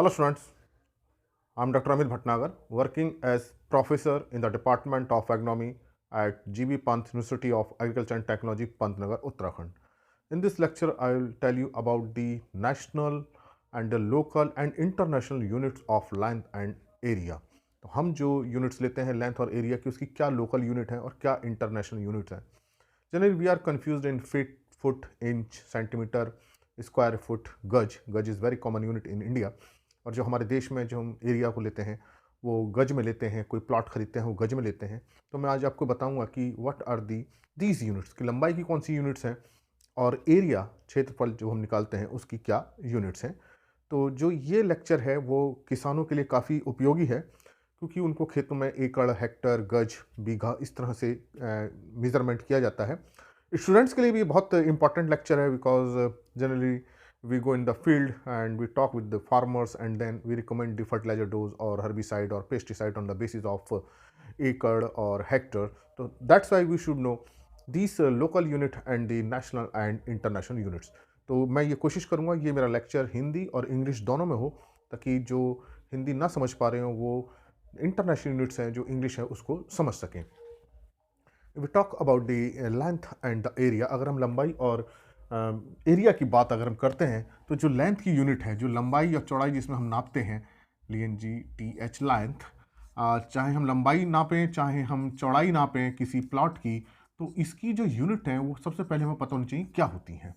Hello students, I am Dr. Amit Bhatnagar, working as professor in the Department of Agronomy at GB Pant University of Agriculture and Technology, Pantnagar, Uttarakhand. In this lecture, I will tell you about the national and the local and international units of length and area. तो हम जो units लेते हैं length और area की, उसकी क्या local unit है और क्या इंटरनेशनल यूनिट्स हैं. Generally we are confused in feet, foot, inch, centimetre, square foot, gaj. Gaj is very common unit in India. और जो हमारे देश में जो हम एरिया को लेते हैं वो गज में लेते हैं, कोई प्लॉट खरीदते हैं वो गज में लेते हैं. तो मैं आज आपको बताऊंगा कि व्हाट आर दीज यूनिट्स, की लंबाई की कौन सी यूनिट्स हैं और एरिया, क्षेत्रफल जो हम निकालते हैं उसकी क्या यूनिट्स हैं. तो जो ये लेक्चर है वो किसानों के लिए काफ़ी उपयोगी है, क्योंकि उनको खेतों में एकड़, हेक्टर, गज, बीघा इस तरह से मेज़रमेंट किया जाता है. स्टूडेंट्स के लिए भी बहुत इंपॉर्टेंट लेक्चर है, because generally we go in the field and we talk with the farmers and then we recommend the fertilizer dose or herbicide or pesticide on the basis of acre or hectare. So that's why we should know these local unit and the national and international units. तो मैं ये कोशिश करूँगा ये मेरा lecture Hindi और English दोनों में हो, ताकि जो हिंदी ना समझ पा रहे हो वो इंटरनेशनल यूनिट्स हैं जो इंग्लिश है उसको समझ सकें. We talk about the length and the area. अगर हम लंबाई और एरिया की बात अगर हम करते हैं तो जो लेंथ की यूनिट है, जो लंबाई या चौड़ाई जिसमें हम नापते हैं, LNGTH लेंथ, चाहे हम लंबाई नापें चाहे हम चौड़ाई नापें किसी प्लॉट की, तो इसकी जो यूनिट है वो सबसे पहले हमें पता होनी चाहिए क्या होती हैं.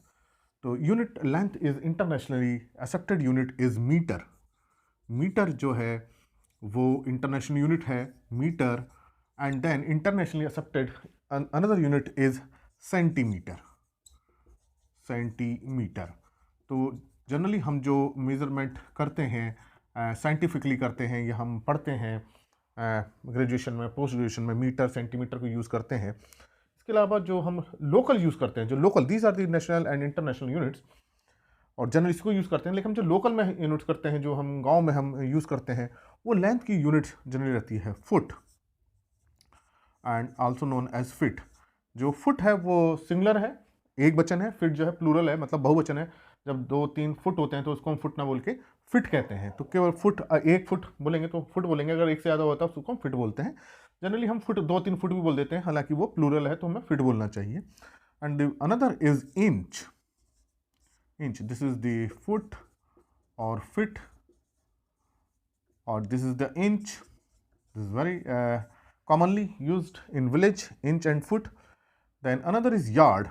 तो unit length is internationally accepted unit is metre. Metre जो है वो इंटरनेशनल यूनिट है, metre. And then internationally accepted another unit is centimetre. Centimetre. तो जनरली हम जो मेज़रमेंट करते हैं साइंटिफिकली करते हैं या हम पढ़ते हैं ग्रेजुएशन में, पोस्ट ग्रेजुएशन में, मीटर सेंटीमीटर को यूज़ करते हैं. इसके अलावा जो हम लोकल यूज़ करते हैं, जो local, these are the national and international units, और जनरली इसको यूज़ करते हैं. लेकिन हम जो लोकल में यूनिट्स करते हैं, जो हम गाँव में हम यूज़ करते हैं, वो लेंथ की यूनिट जनरली रहती है foot and also known as feet. जो फुट है वो सिंगुलर है, एक वचन है. फिट जो है प्लूरल है, मतलब बहुवचन है. जब 2-3 फुट होते हैं तो उसको हम फुट ना बोल के फिट कहते हैं. तो केवल फुट, एक फुट बोलेंगे तो फुट बोलेंगे, अगर एक से ज़्यादा होता है उसको हम फिट बोलते हैं. जनरली हम फुट 2-3 फुट भी बोल देते हैं, हालांकि वो प्लूरल है तो हमें फिट बोलना चाहिए. And another is inch. Inch, this is the foot और फिट, और this is the inch. This is very commonly used in village, inch and foot. Then another is yard.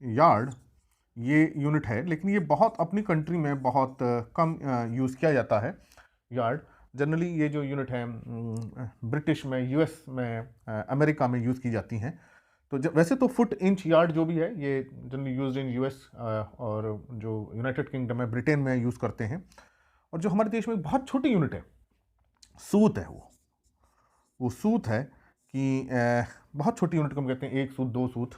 Yard ये unit है, लेकिन ये बहुत अपनी कंट्री में बहुत कम यूज़ किया जाता है. यार्ड जनरली ये जो यूनिट है ब्रिटिश में, यूएस में, अमेरिका में यूज़ की जाती हैं. तो वैसे तो फुट, इंच, यार्ड जो भी है ये जनरली यूज्ड इन यूएस और जो यूनाइटेड किंगडम है, ब्रिटेन में यूज़ करते हैं. और जो हमारे देश में बहुत छोटी यूनिट है, सूत है. वो सूत है कि बहुत छोटी यूनिट को हम कहते हैं 1 सूत, 2 सूत.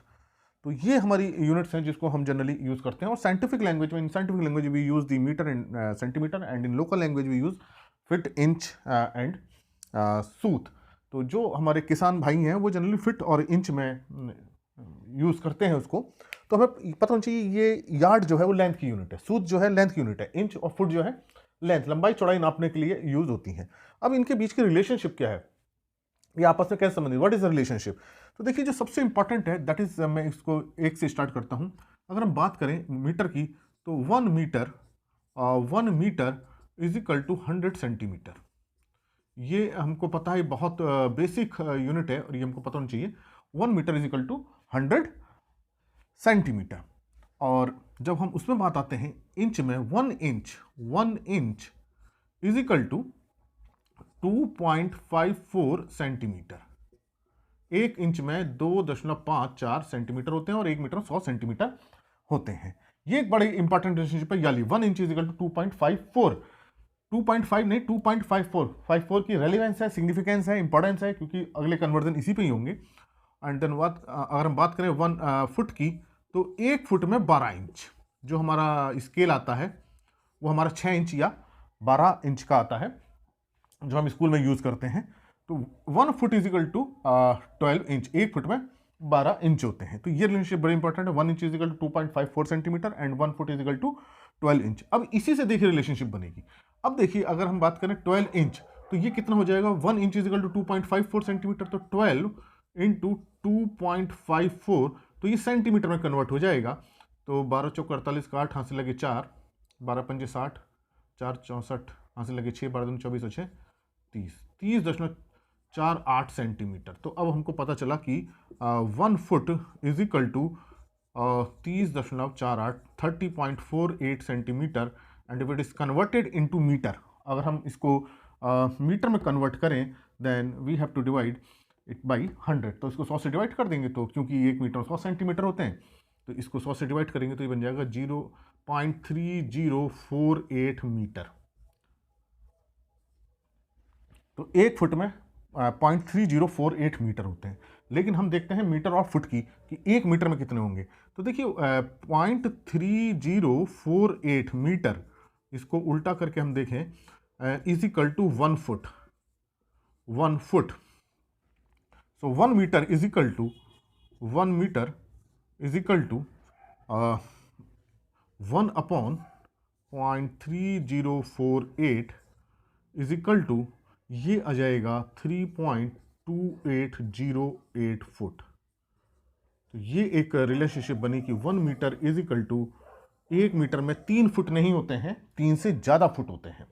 तो ये हमारी यूनिट्स हैं जिसको हम जनरली यूज़ करते हैं. और साइंटिफिक लैंग्वेज में, in scientific language we use the metre and centimetre, and in local language we use feet, inch and sut. तो जो हमारे किसान भाई हैं वो जनरली फिट और इंच में यूज़ करते हैं उसको. तो हमें पता होना चाहिए ये यार्ड जो है वो लेंथ की यूनिट है, सूत जो है लेंथ की यूनिट है, इंच और फुट जो है लेंथ, लंबाई चौड़ाई नापने के लिए यूज़ होती हैं. अब इनके बीच की रिलेशनशिप क्या है, ये आपस में कैसे संबंधित, व्हाट इज द रिलेशनशिप. तो देखिए जो सबसे इंपॉर्टेंट है दैट इज, मैं इसको एक से स्टार्ट करता हूं. अगर हम बात करें मीटर की, तो 1 metre is equal to 100 centimetre. ये हमको पता है, बहुत बेसिक यूनिट है और ये हमको पता होना चाहिए. 1 metre is equal to 100 centimetre. और जब हम उसमें बात आते हैं इंच में, 1 inch is equal to 2.54 centimetre. 1 inch में 2.54 सेंटीमीटर होते हैं और 1 मीटर 100 सेंटीमीटर होते हैं. ये एक बड़ी इंपॉर्टेंट रिलेशनशिप है. यानी 1 इंच इज इक्वल टू 2.54, 2.5 नहीं 2.54. 54 की रेलिवेंस है, सिग्निफिकेंस है, इंपॉर्टेंस है, क्योंकि अगले कन्वर्जन इसी पे ही होंगे. एंड देन अगर हम बात करें 1 फुट की, तो 1 फुट में 12 इंच. जो हमारा स्केल आता है वो हमारा 6 इंच या 12 इंच का आता है, जो हम स्कूल में यूज़ करते हैं. तो 1 foot is equal to 12 inch. 1 foot में 12 इंच होते हैं. तो ये रिलेशनशिप बड़ी इंपॉर्टेंट है. 1 inch is equal to 2.54 centimetre and 1 foot is equal to 12 inch. अब इसी से देखिए रिलेशनशिप बनेगी. अब देखिए अगर हम बात करें 12 इंच, तो ये कितना हो जाएगा, 1 inch is equal to 2.54 centimetre, तो 12 इंटू 2.54, तो ये सेंटीमीटर में कन्वर्ट हो जाएगा। तो 12 चौक 48 का 8, हाथ से लगे 4, 12 पंजे 60, 4 64, हाथ से लगे 6, 12 दूनी 24 और 6 30, 30.48 सेंटीमीटर। तो अब हमको पता चला कि 1 foot is equal to 30.48, 30.48 centimetre. And if it is converted into metre, अगर हम इसको मीटर में कन्वर्ट करें, then we have to divide it by 100। तो इसको 100 से डिवाइड कर देंगे, तो क्योंकि 1 मीटर 100 सेंटीमीटर होते हैं, तो इसको 100 से डिवाइड करेंगे तो ये बन जाएगा 0.3048 मीटर। तो 1 फुट में 0.3048 मीटर होते हैं। लेकिन हम देखते हैं मीटर और फुट की कि 1 मीटर में कितने होंगे। तो देखिए 0.3048 मीटर, इसको उल्टा करके हम देखें, is equal to 1 foot. 1 foot, so 1 metre is equal to 1 metre is equal to 1 upon 0.3048 is equal to, ये आ जाएगा 3.2808 फुट। तो ये एक रिलेशनशिप बनी कि 1 metre is equal to, 1 metre में 3 फुट नहीं होते हैं, 3 से ज़्यादा फुट होते हैं,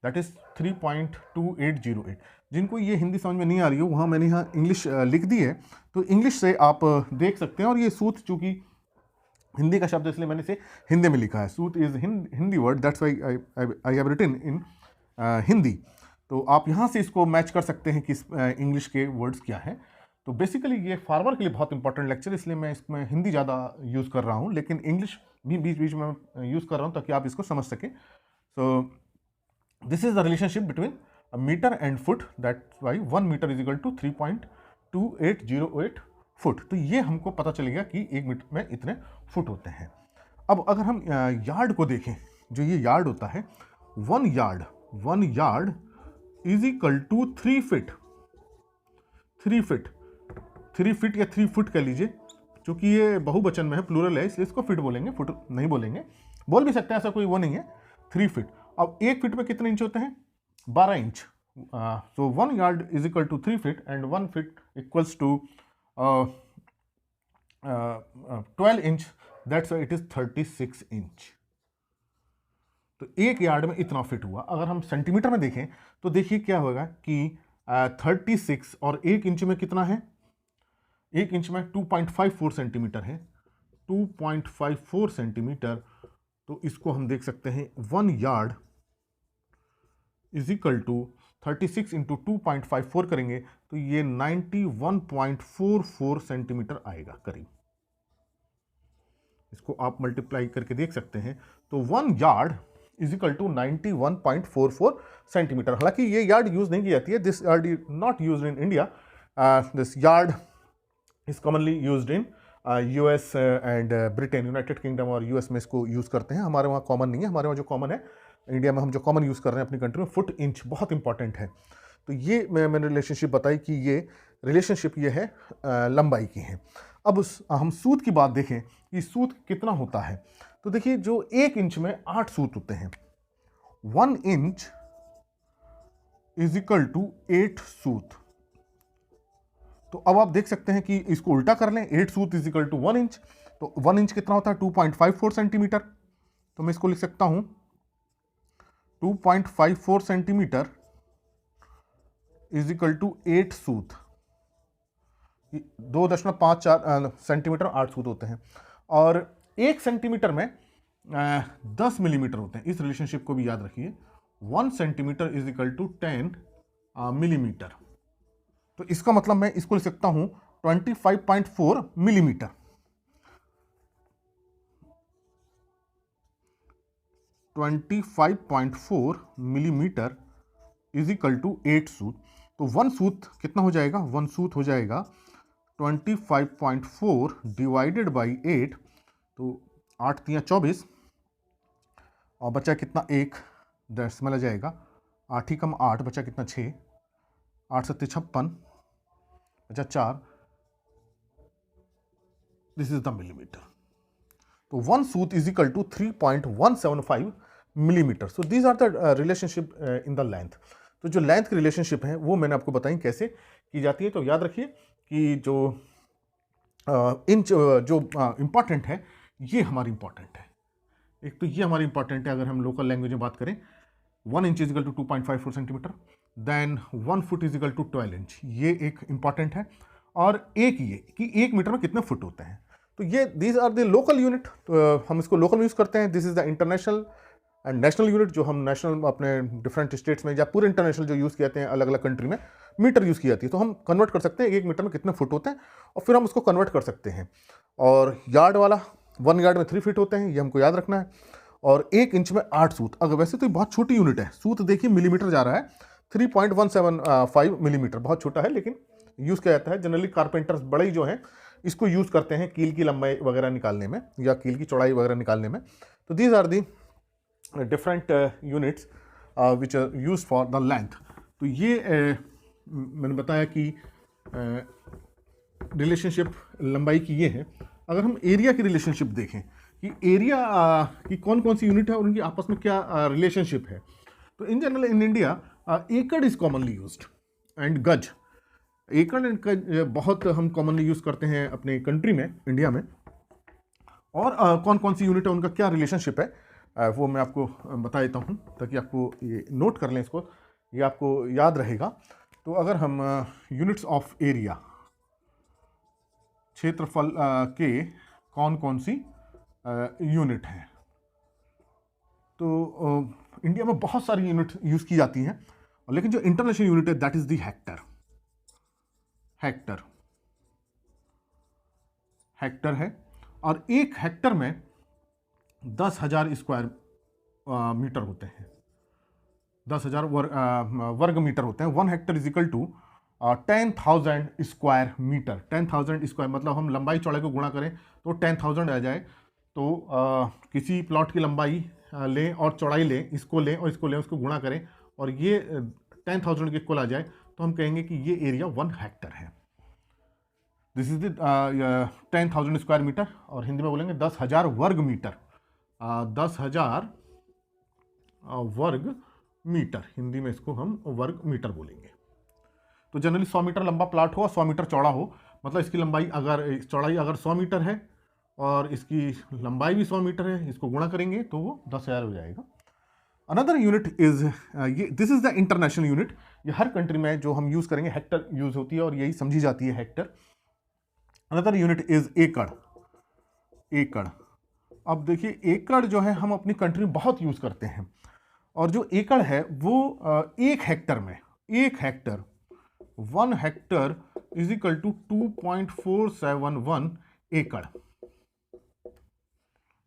दैट इज 3.2808। जिनको ये हिंदी समझ में नहीं आ रही हो, वहाँ मैंने यहाँ इंग्लिश लिख दी है, तो इंग्लिश से आप देख सकते हैं। और ये सूत चूँकि हिंदी का शब्द, इसलिए मैंने इसे हिंदी में लिखा है। Sut is Hindi word, that's why I have written in Hindi. तो आप यहाँ से इसको मैच कर सकते हैं कि इंग्लिश के वर्ड्स क्या हैं। तो बेसिकली ये फार्मर के लिए बहुत इंपॉर्टेंट लेक्चर, इसलिए मैं इसमें हिंदी ज़्यादा यूज़ कर रहा हूँ, लेकिन इंग्लिश भी बीच बीच में यूज़ कर रहा हूँ ताकि आप इसको समझ सकें। So this is the relationship between metre and foot, that's why 1 metre is equal to 3.2808 foot. तो ये हमको पता चल गया कि 1 मीटर में इतने फुट होते हैं। अब अगर हम यार्ड को देखें, जो ये यार्ड होता है, 1 yard is equal to 3 feet. 3 feet, 3 feet या 3 फुट कह लीजिए, क्योंकि ये बहुवचन में है, प्लूरल है, इसलिए इसको फीट बोलेंगे, फुट नहीं बोलेंगे। बोल भी सकते हैं, ऐसा कोई वो नहीं है। 3 फीट। अब 1 फीट में कितने इंच होते हैं, 12 inch. So 1 yard is equal to 3 feet and 1 feet equals to 12 inch, that's it is 36 inch. तो 1 यार्ड में इतना फिट हुआ। अगर हम सेंटीमीटर में देखें तो देखिए क्या होगा कि 36 और 1 इंच में कितना है, 1 इंच में 2.54 सेंटीमीटर है, 2.54 सेंटीमीटर। तो इसको हम देख सकते हैं 1 yard is equal to 36 into 2.54 करेंगे तो ये 91.44 सेंटीमीटर आएगा करीब। इसको आप मल्टीप्लाई करके देख सकते हैं। तो 1 yard is equal to 91.44 centimetre. हालांकि ये यार्ड यूज नहीं की जाती है, this yard is not used in India, this yard is commonly used in US and Britain, United Kingdom और यूएस में इसको यूज़ करते हैं। हमारे वहाँ कॉमन नहीं है, हमारे वहाँ जो कॉमन है इंडिया में, हम जो कॉमन यूज़ कर रहे हैं अपनी कंट्री में, फुट इंच बहुत इंपॉर्टेंट है। तो ये मैंने रिलेशनशिप बताई कि ये रिलेशनशिप ये है लंबाई की है। अब हम सूत की बात देखें कि सूत कितना होता है। तो देखिए जो 1 इंच में 8 सूत होते हैं, 1 इंच इज इक्वल टू 8 सूत। तो अब आप देख सकते हैं कि इसको उल्टा कर लें, 8 सूत इज इक्वल टू 1 इंच। तो 1 इंच कितना होता है, 2.54 सेंटीमीटर। तो मैं इसको लिख सकता हूं 2.54 सेंटीमीटर इज इक्वल टू 8 सूत। 2.54 सेंटीमीटर 8 सूत होते हैं। और 1 सेंटीमीटर में 10 मिलीमीटर होते हैं। इस रिलेशनशिप को भी याद रखिए, 1 centimetre is equal to 10 millimetre. तो इसका मतलब मैं इसको लिख सकता हूं 25.4 millimetre. 25.4 millimetre is equal to 8 सूत। तो 1 सूत कितना हो जाएगा, 1 सूत हो जाएगा 25.4 डिवाइडेड बाई 8। तो 8 तिया 24 और बचा कितना 1, डेसिमल आ जाएगा, 8 ही कम 8 बचा कितना 6, 8 सत्ते 56 बचा 4, दिस इज द मिलीमीटर। तो 1 sut is equal to 3.175 millimetre. So these are the relationship in the length. तो जो लेंथ की रिलेशनशिप है वो मैंने आपको बताई कैसे की जाती है. तो याद रखिए कि जो इंच जो इम्पॉर्टेंट है ये हमारी इम्पॉर्टेंट है. एक तो ये हमारी इंपॉर्टेंट है अगर हम लोकल लैंग्वेज में बात करें. 1 inch equal to 2.54 centimetre. Then 1 foot equal to 12 inch. ये एक इंपॉर्टेंट है. और एक ये कि 1 मीटर में कितने फुट होते हैं. तो ये these are the local unit. तो हम इसको लोकल यूज़ करते हैं. This is the international and national unit जो हम नेशनल अपने डिफरेंट स्टेट्स में या पूरे इंटरनेशनल जो यूज़ किए जाते हैं अलग अलग कंट्री में मीटर यूज़ की जाती है. तो हम कन्वर्ट कर सकते हैं 1 मीटर में कितने फुट होते हैं और फिर हम उसको कन्वर्ट कर सकते हैं. और यार्ड वाला 1 यार्ड में 3 फीट होते हैं, ये हमको याद रखना है. और 1 इंच में 8 सूत. अगर वैसे तो ये बहुत छोटी यूनिट है. सूत देखिए मिलीमीटर जा रहा है. 3.175 मिलीमीटर बहुत छोटा है, लेकिन यूज़ किया जाता है. जनरली कारपेंटर्स बड़े ही जो हैं इसको यूज़ करते हैं कील की लंबाई वगैरह निकालने में या कील की चौड़ाई वगैरह निकालने में. तो these are the different units which are use for the length. तो ये मैंने बताया कि रिलेशनशिप लंबाई की ये है. अगर हम एरिया की रिलेशनशिप देखें कि एरिया की कौन कौन सी यूनिट है और उनकी आपस में क्या रिलेशनशिप है. तो इन जनरल इन इंडिया एकड़ इज कॉमनली यूज्ड एंड गज. एकड़ एंड गज बहुत हम कॉमनली यूज करते हैं अपने कंट्री में, इंडिया में. और कौन कौन सी यूनिट है उनका क्या रिलेशनशिप है वो मैं आपको बता देता हूँ ताकि आपको ये नोट कर लें इसको, ये आपको याद रहेगा. तो अगर हम यूनिट्स ऑफ एरिया क्षेत्रफल के कौन कौन सी यूनिट हैं. तो इंडिया में बहुत सारी यूनिट यूज़ की जाती हैं, लेकिन जो इंटरनेशनल यूनिट है that is the Hector. Hector है. और एक हेक्टर में 10,000 स्क्वायर मीटर होते हैं. 10,000 वर्ग मीटर होते हैं. 1 hectare is equal to 10,000 square metre. 10,000 square मतलब हम लंबाई चौड़ाई को गुणा करें तो 10,000 आ जाए. तो किसी प्लॉट की लंबाई लें और चौड़ाई लें, इसको लें और इसको लें, उसको गुणा करें और ये 10,000 के इक्वल आ जाए तो हम कहेंगे कि ये एरिया 1 हेक्टर है. This is the 10,000 square metre. और हिंदी में बोलेंगे 10,000 वर्ग मीटर. 10,000 वर्ग मीटर, हिंदी में इसको हम वर्ग मीटर बोलेंगे. तो जनरली 100 मीटर लंबा प्लाट हो और 100 मीटर चौड़ा हो, मतलब इसकी लंबाई अगर चौड़ाई अगर 100 मीटर है और इसकी लंबाई भी 100 मीटर है, इसको गुणा करेंगे तो वो 10,000 हो जाएगा. अनदर यूनिट इज ये this is the international unit. ये हर कंट्री में जो हम यूज़ करेंगे हेक्टर यूज़ होती है और यही समझी जाती है हेक्टर. अनदर यूनिट इज एकड़. एकड़. अब देखिए एकड़ जो है हम अपनी कंट्री में बहुत यूज़ करते हैं. और जो एकड़ है वो 1 हेक्टर में, 1 hectare 1 hectare is equal to 2.471 एकड़.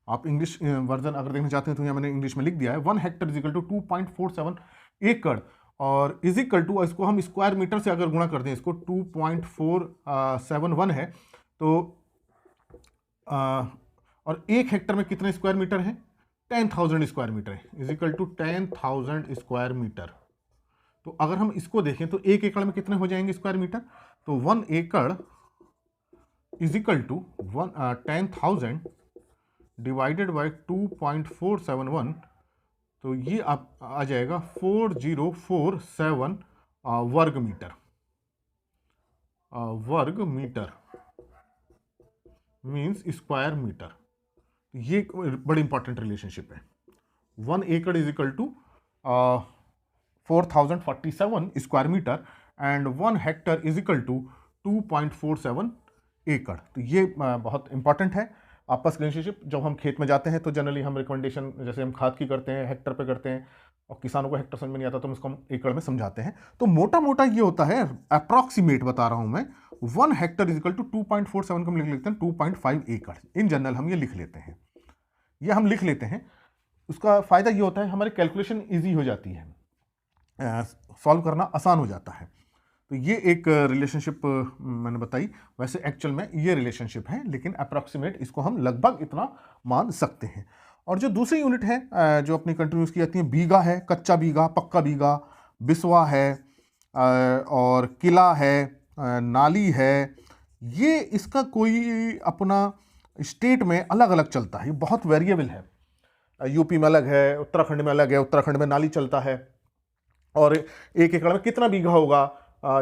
आप इंग्लिश वर्जन अगर देखना चाहते हैं तो यहाँ मैंने इंग्लिश में लिख दिया है. 1 हेक्टर इज इक्वल टू 2.47 एकड़. और इज इक्वल टू इसको हम स्क्वायर मीटर से अगर गुणा कर दें, इसको 2.471 है तो और 1 हेक्टर में कितने स्क्वायर मीटर हैं? 10,000 स्क्वायर मीटर है. Is equal to 10,000 square metre. तो अगर हम इसको देखें तो 1 एकड़ में कितने हो जाएंगे स्क्वायर मीटर? तो 1 एकड़ is equal to 10,000 divided by 2.471. तो ये आप आ जाएगा 4047 वर्ग मीटर. वर्ग मीटर मीन्स स्क्वायर मीटर. ये बड़ी इंपॉर्टेंट रिलेशनशिप है. 1 एकड़ is equal to 4047 square metre and 1 hectare is equal to 2.47 एकड़. तो ये बहुत इंपॉर्टेंट है आपस की रिलेशनशिप. जब हम खेत में जाते हैं तो जनरली हम रिकमेंडेशन जैसे हम खाद की करते हैं हेक्टर पे करते हैं और किसानों को हेक्टर समझ में नहीं आता तो हम इसको एकड़ में समझाते हैं. तो मोटा मोटा ये होता है, अप्रॉक्सीमेट बता रहा हूं मैं. 1 हेक्टर इज इक्वल टू 2.47 को हम लिख लेते हैं 2.5 एकड़. इन जनरल हम ये लिख लेते हैं, ये हम लिख लेते हैं. उसका फ़ायदा ये होता है हमारी कैलकुलेशन ईजी हो जाती है, सॉल्व करना आसान हो जाता है. तो ये एक रिलेशनशिप मैंने बताई. वैसे एक्चुअल में ये रिलेशनशिप है लेकिन अप्रॉक्सीमेट इसको हम लगभग इतना मान सकते हैं. और जो दूसरी यूनिट है जो अपनी कंट्री यूज़ की जाती है, बीघा है. कच्चा बीघा, पक्का बीघा, बिस्वा है और किला है, नाली है. ये इसका कोई अपना स्टेट में अलग अलग चलता है, ये बहुत वेरिएबल है. यूपी में अलग है, उत्तराखंड में अलग है, उत्तराखंड में नाली चलता है, और 1 एकड़ में कितना बीघा होगा,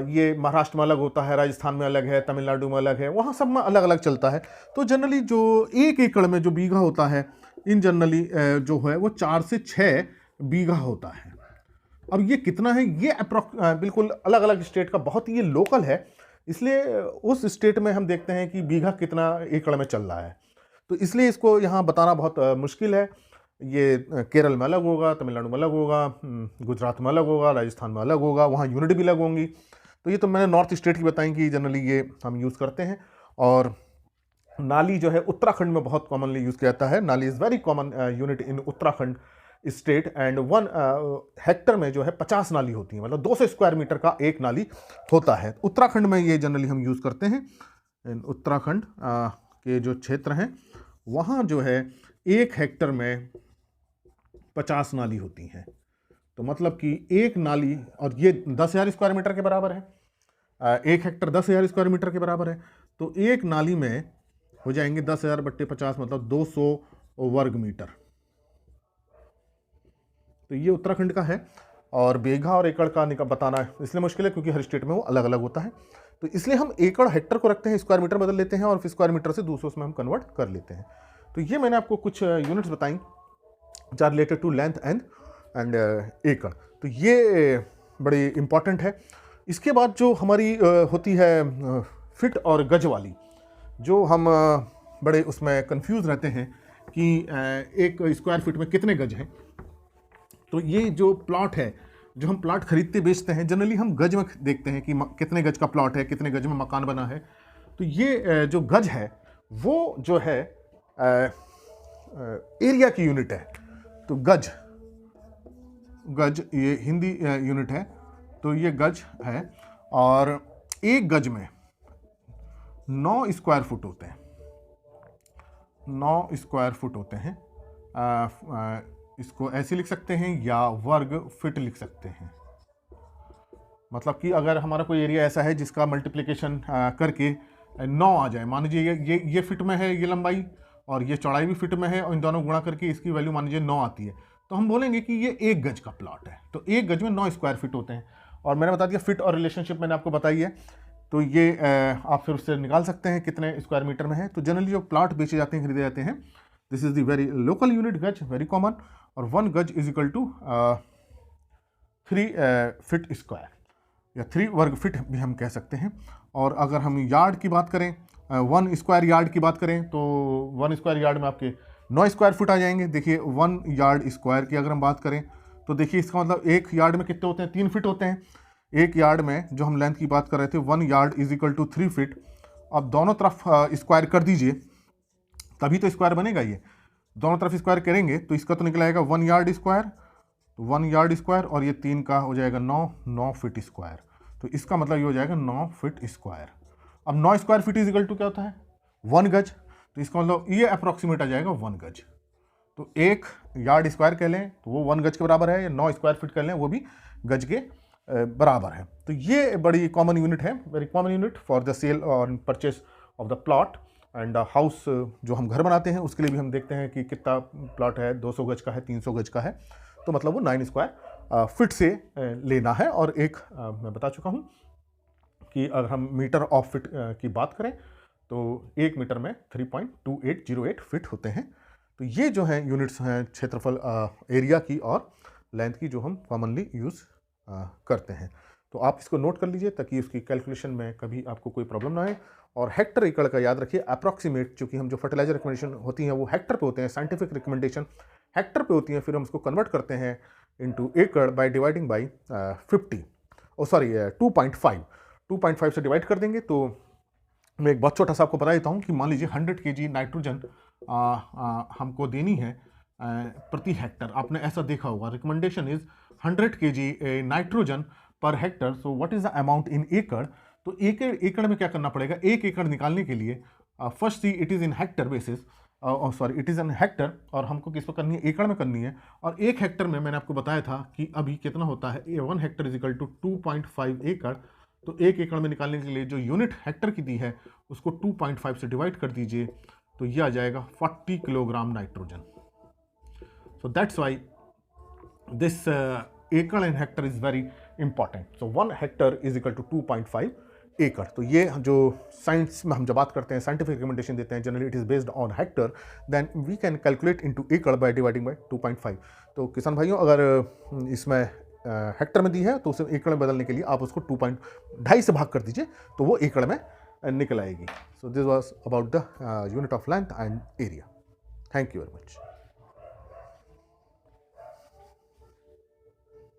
ये महाराष्ट्र में अलग होता है, राजस्थान में अलग है, तमिलनाडु में अलग है, वहाँ सब में अलग अलग चलता है। तो जनरली जो 1 एकड़ में जो बीघा होता है, इन जनरली जो है वो 4 से 6 बीघा होता है। अब ये कितना है, ये बिल्कुल अलग अलग स्टेट का, बहुत ये लोकल है, इसलिए उस स्टेट में हम देखते हैं कि बीघा कितना एकड़ में चल रहा है। तो इसलिए इसको यहाँ बताना बहुत मुश्किल है। ये केरल में अलग होगा, तमिलनाडु में अलग होगा, गुजरात में अलग होगा, राजस्थान में अलग होगा, वहाँ यूनिट भी अलग होंगी। तो ये तो मैंने नॉर्थ स्टेट की बताई कि जनरली ये हम यूज़ करते हैं। और नाली जो है उत्तराखंड में बहुत कॉमनली यूज़ किया जाता है। नाली is very common unit in Uttarakhand state, and 1 hectare में जो है 50 नाली होती है, मतलब 200 स्क्वायर मीटर का एक नाली होता है। उत्तराखंड में ये जनरली हम यूज़ करते हैं। उत्तराखंड के जो क्षेत्र हैं वहाँ जो है 1 हेक्टर में 50 नाली होती हैं। तो मतलब कि एक नाली, और ये 10,000 स्क्वायर मीटर के बराबर है, 1 हेक्टर 10,000 स्क्वायर मीटर के बराबर है। तो एक नाली में हो जाएंगे 10,000 बट्टे 50, मतलब 200 वर्ग मीटर। तो ये उत्तराखंड का है। और बीघा और एकड़ का बताना है इसलिए मुश्किल है क्योंकि हर स्टेट में वो अलग अलग होता है। तो इसलिए हम एकड़ हेक्टर को रखते हैं, स्क्वायर मीटर बदल लेते हैं, और फिर स्क्वायर मीटर से 200 में हम कन्वर्ट कर लेते हैं। तो ये मैंने आपको कुछ यूनिट्स बताई जो are related to length and एकड़। तो ये बड़ी इंपॉर्टेंट है। इसके बाद जो हमारी होती है फिट और गज वाली, जो हम बड़े उसमें कंफ्यूज रहते हैं कि एक स्क्वायर फीट में कितने गज हैं। तो ये जो प्लॉट है, जो हम प्लॉट खरीदते बेचते हैं, जनरली हम गज में देखते हैं कि कितने गज का प्लॉट है, कितने गज में मकान बना है। तो ये जो गज है वो जो है एरिया की यूनिट है। तो गज ये हिंदी यूनिट है, तो ये गज है। और एक गज में 9 स्क्वायर फुट होते हैं, 9 स्क्वायर फुट होते हैं। इसको ऐसे लिख सकते हैं या वर्ग फिट लिख सकते हैं। मतलब कि अगर हमारा कोई एरिया ऐसा है जिसका मल्टीप्लिकेशन करके 9 आ जाए, मान लीजिए ये फिट में है, ये लंबाई, और ये चौड़ाई भी फिट में है, और इन दोनों गुणा करके इसकी वैल्यू मान लीजिए 9 आती है, तो हम बोलेंगे कि ये 1 गज का प्लॉट है। तो 1 गज में 9 स्क्वायर फीट होते हैं। और मैंने बता दिया फिट और रिलेशनशिप मैंने आपको बताई है। तो ये आप फिर उससे निकाल सकते हैं कितने स्क्वायर मीटर में है। तो जनरली जो प्लॉट बेचे जाते हैं, खरीदे जाते हैं, this is the very local unit गज, वेरी कॉमन। और 1 गज is equal to 3 feet square, या 3 वर्ग फिट भी हम कह सकते हैं। और अगर हम यार्ड की बात करें, 1 स्क्वायर यार्ड की बात करें, तो 1 स्क्वायर यार्ड में आपके 9 स्क्वायर फुट आ जाएंगे। देखिए 1 यार्ड स्क्वायर की अगर हम बात करें तो देखिए इसका मतलब 1 यार्ड में कितने होते हैं, 3 फीट होते हैं। 1 यार्ड में जो हम लेंथ की बात कर रहे थे, 1 yard is equal to 3 feet. अब दोनों तरफ स्क्वायर कर दीजिए, तभी तो स्क्वायर बनेगा। ये दोनों तरफ स्क्वायर करेंगे तो इसका तो निकल आएगा 1 यार्ड स्क्वायर, तो 1 यार्ड स्क्वायर, और ये 3 का हो जाएगा 9 फीट स्क्वायर। तो इसका मतलब ये हो जाएगा 9 फीट स्क्वायर। अब 9 square feet is equal to क्या होता है, 1 गज। तो इसका मतलब ये अप्रॉक्सीमेट आ जाएगा 1 गज। तो 1 यार्ड स्क्वायर कह लें तो वो 1 गज के बराबर है, या 9 स्क्वायर फीट कह लें वो भी गज के बराबर है। तो ये बड़ी कॉमन यूनिट है, very common unit for the sale और purchase of the plot and house. जो हम घर बनाते हैं उसके लिए भी हम देखते हैं कि कितना प्लॉट है, 200 गज का है, 300 गज का है, तो मतलब वो 9 स्क्वायर फिट से लेना है। और एक मैं बता चुका हूँ कि अगर हम मीटर ऑफ फिट की बात करें तो 1 मीटर में 3.2808 फिट होते हैं। तो ये जो है यूनिट्स हैं क्षेत्रफल एरिया की और लेंथ की, जो हम कॉमनली यूज़ करते हैं। तो आप इसको नोट कर लीजिए ताकि उसकी कैलकुलेशन में कभी आपको कोई प्रॉब्लम ना आए। और हेक्टर एकड़ का याद रखिए, अप्रॉक्सीमेट, चूँकि हम जो फर्टिलाइजर रिकमेंडेशन होती हैं वो हेक्टर पे होते हैं, साइंटिफिक रिकमेंडेशन हेक्टर पे होती हैं, फिर हम उसको कन्वर्ट करते हैं इनटू एकड़ बाय डिवाइडिंग बाय 2.5 से डिवाइड कर देंगे। तो मैं एक बहुत छोटा सा आपको बता देता हूँ कि मान लीजिए 100 kg नाइट्रोजन हमको देनी है प्रति हेक्टर। आपने ऐसा देखा होगा, recommendation is 100 kg nitrogen per hectare. So what is the amount in एकड़। तो एकड़ में क्या करना पड़ेगा, 1 एकड़ निकालने के लिए first see it is in Hector basis, it is an Hector, और हमको किस पर करनी है, एकड़ में करनी है। और 1 हेक्टर में मैंने आपको बताया था कि अभी कितना होता है, 1 हेक्टर इज इक्वल टू 2.5 एकड़। तो 1 एकड़ में निकालने के लिए जो यूनिट हेक्टर की दी है उसको 2.5 से डिवाइड कर दीजिए, तो ये आ जाएगा 40 kilogram nitrogen. So that's why this acre and hectare is very important. So 1 hectare is equal to 2.5 एकड़. तो ये जो साइंस में हम जब बात करते हैं, साइंटिफिक रिकमेंडेशन देते हैं, generally it is based on hectare, then we can calculate into एकड़ बाय डिवाइडिंग बाय 2.5. तो किसान भाइयों, अगर इसमें हेक्टर में दी है तो उसे एकड़ में बदलने के लिए आप उसको 2.5 से भाग कर दीजिए तो वो एकड़ में निकल आएगी. So this was about the unit of length and area. Thank you very much.